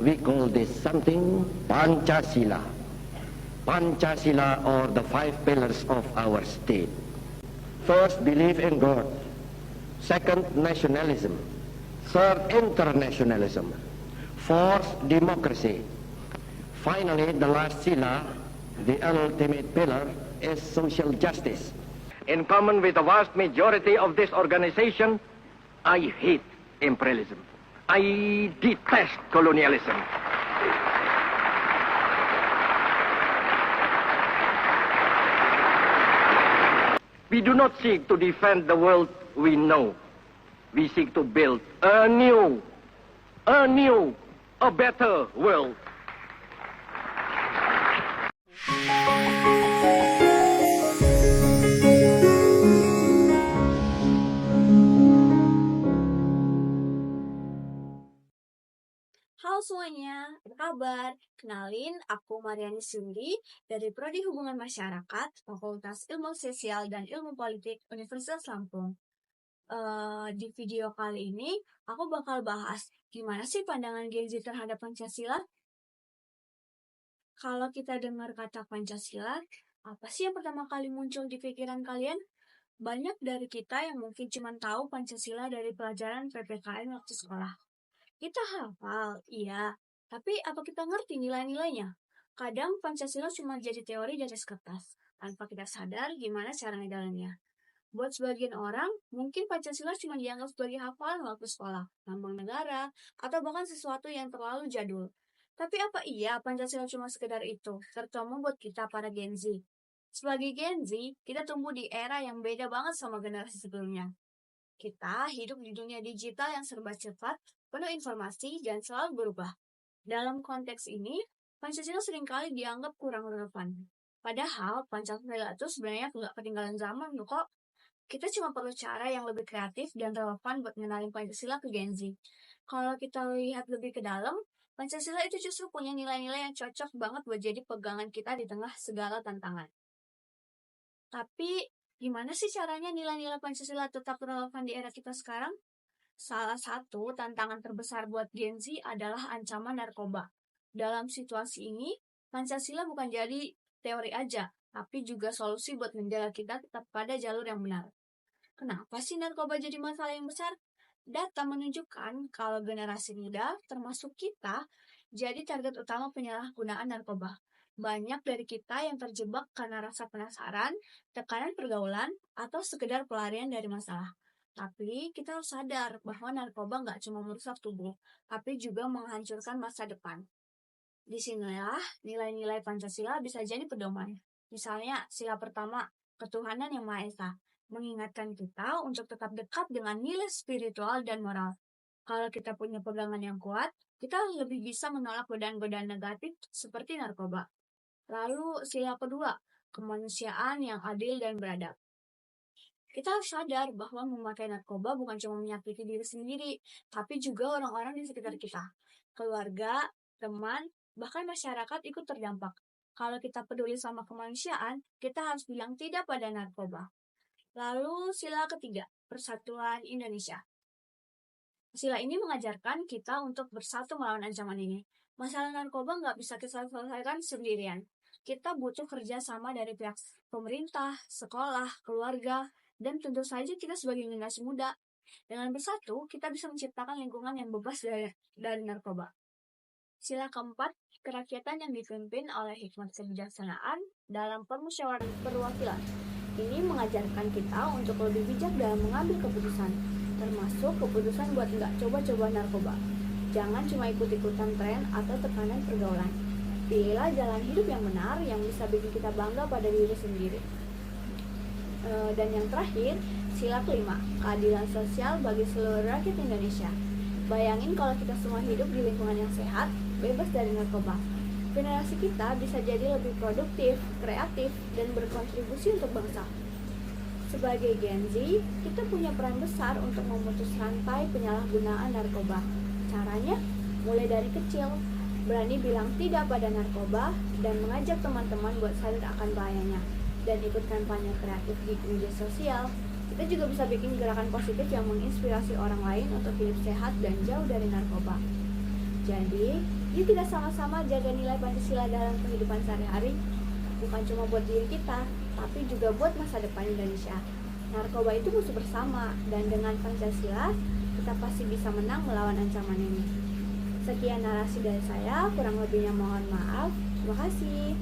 We call this something Pancasila. Pancasila, or the 5 pillars of our state. First, belief in God. Second, nationalism. Third, internationalism. Fourth, democracy. Finally, the last sila, the ultimate pillar, is social justice. In common with the vast majority of this organization, I hate imperialism. I detest colonialism. We do not seek to defend the world we know. We seek to build a better world. Halo semuanya, apa kabar? Kenalin, aku Mariani Sindi dari Prodi Hubungan Masyarakat, Fakultas Ilmu Sosial dan Ilmu Politik Universitas Lampung. Di video kali ini, aku bakal bahas gimana sih pandangan Gen Z terhadap Pancasila. Kalau kita dengar kata Pancasila, apa sih yang pertama kali muncul di pikiran kalian? Banyak dari kita yang mungkin cuma tahu Pancasila dari pelajaran PPKN waktu sekolah. Kita hafal, iya. Tapi apa kita ngerti nilai-nilainya? Kadang Pancasila cuma jadi teori di atas kertas, tanpa kita sadar gimana cara ngejalaninnya. Buat sebagian orang, mungkin Pancasila cuma dianggap sebagai hafalan waktu sekolah, lambang negara, atau bahkan sesuatu yang terlalu jadul. Tapi apa iya Pancasila cuma sekedar itu, terutama buat kita para Gen Z? Sebagai Gen Z, kita tumbuh di era yang beda banget sama generasi sebelumnya. Kita hidup di dunia digital yang serba cepat, penuh informasi, dan selalu berubah. Dalam konteks ini, Pancasila seringkali dianggap kurang relevan. Padahal, Pancasila itu sebenarnya nggak ketinggalan zaman loh kok. Kita cuma perlu cara yang lebih kreatif dan relevan buat ngenalin Pancasila ke Gen Z. Kalau kita lihat lebih ke dalam, Pancasila itu justru punya nilai-nilai yang cocok banget buat jadi pegangan kita di tengah segala tantangan. Tapi, gimana sih caranya nilai-nilai Pancasila tetap relevan di era kita sekarang? Salah satu tantangan terbesar buat Gen Z adalah ancaman narkoba. Dalam situasi ini, Pancasila bukan jadi teori aja, tapi juga solusi buat menjaga kita tetap pada jalur yang benar. Kenapa sih narkoba jadi masalah yang besar? Data menunjukkan kalau generasi muda, termasuk kita, jadi target utama penyalahgunaan narkoba. Banyak dari kita yang terjebak karena rasa penasaran, tekanan pergaulan, atau sekedar pelarian dari masalah. Tapi kita harus sadar bahwa narkoba nggak cuma merusak tubuh, tapi juga menghancurkan masa depan. Disinilah nilai-nilai Pancasila bisa jadi pedoman. Misalnya sila pertama, ketuhanan yang Maha Esa, mengingatkan kita untuk tetap dekat dengan nilai spiritual dan moral. Kalau kita punya pegangan yang kuat, kita lebih bisa menolak godaan-godaan negatif seperti narkoba. Lalu sila kedua, kemanusiaan yang adil dan beradab. Kita harus sadar bahwa memakai narkoba bukan cuma menyakiti diri sendiri, tapi juga orang-orang di sekitar kita. Keluarga, teman, bahkan masyarakat ikut terdampak. Kalau kita peduli sama kemanusiaan, kita harus bilang tidak pada narkoba. Lalu sila ketiga, Persatuan Indonesia. Sila ini mengajarkan kita untuk bersatu melawan ancaman ini. Masalah narkoba nggak bisa kita selesaikan sendirian. Kita butuh kerjasama dari pihak pemerintah, sekolah, keluarga, dan tentu saja kita sebagai generasi muda. Dengan bersatu, kita bisa menciptakan lingkungan yang bebas dari narkoba. Sila keempat, kerakyatan yang dipimpin oleh hikmat kebijaksanaan dalam permusyawaratan perwakilan. Ini mengajarkan kita untuk lebih bijak dalam mengambil keputusan, termasuk keputusan buat nggak coba-coba narkoba. Jangan cuma ikut-ikutan tren atau tekanan pergaulan. Pilihlah jalan hidup yang benar yang bisa bikin kita bangga pada diri sendiri. Dan yang terakhir, sila kelima, keadilan sosial bagi seluruh rakyat Indonesia. Bayangin kalau kita semua hidup di lingkungan yang sehat, bebas dari narkoba. Generasi kita bisa jadi lebih produktif, kreatif, dan berkontribusi untuk bangsa. Sebagai Gen Z, kita punya peran besar untuk memutus rantai penyalahgunaan narkoba. Caranya, mulai dari kecil, berani bilang tidak pada narkoba, dan mengajak teman-teman buat sadar akan bahayanya. Dan ikut kampanye kreatif di media sosial. Kita juga bisa bikin gerakan positif yang menginspirasi orang lain untuk hidup sehat dan jauh dari narkoba. Jadi, yuk kita sama-sama jaga nilai Pancasila dalam kehidupan sehari-hari. Bukan cuma buat diri kita, tapi juga buat masa depan Indonesia. Narkoba itu musuh bersama, dan dengan Pancasila, kita pasti bisa menang melawan ancaman ini. Sekian narasi dari saya, kurang lebihnya mohon maaf. Terima kasih.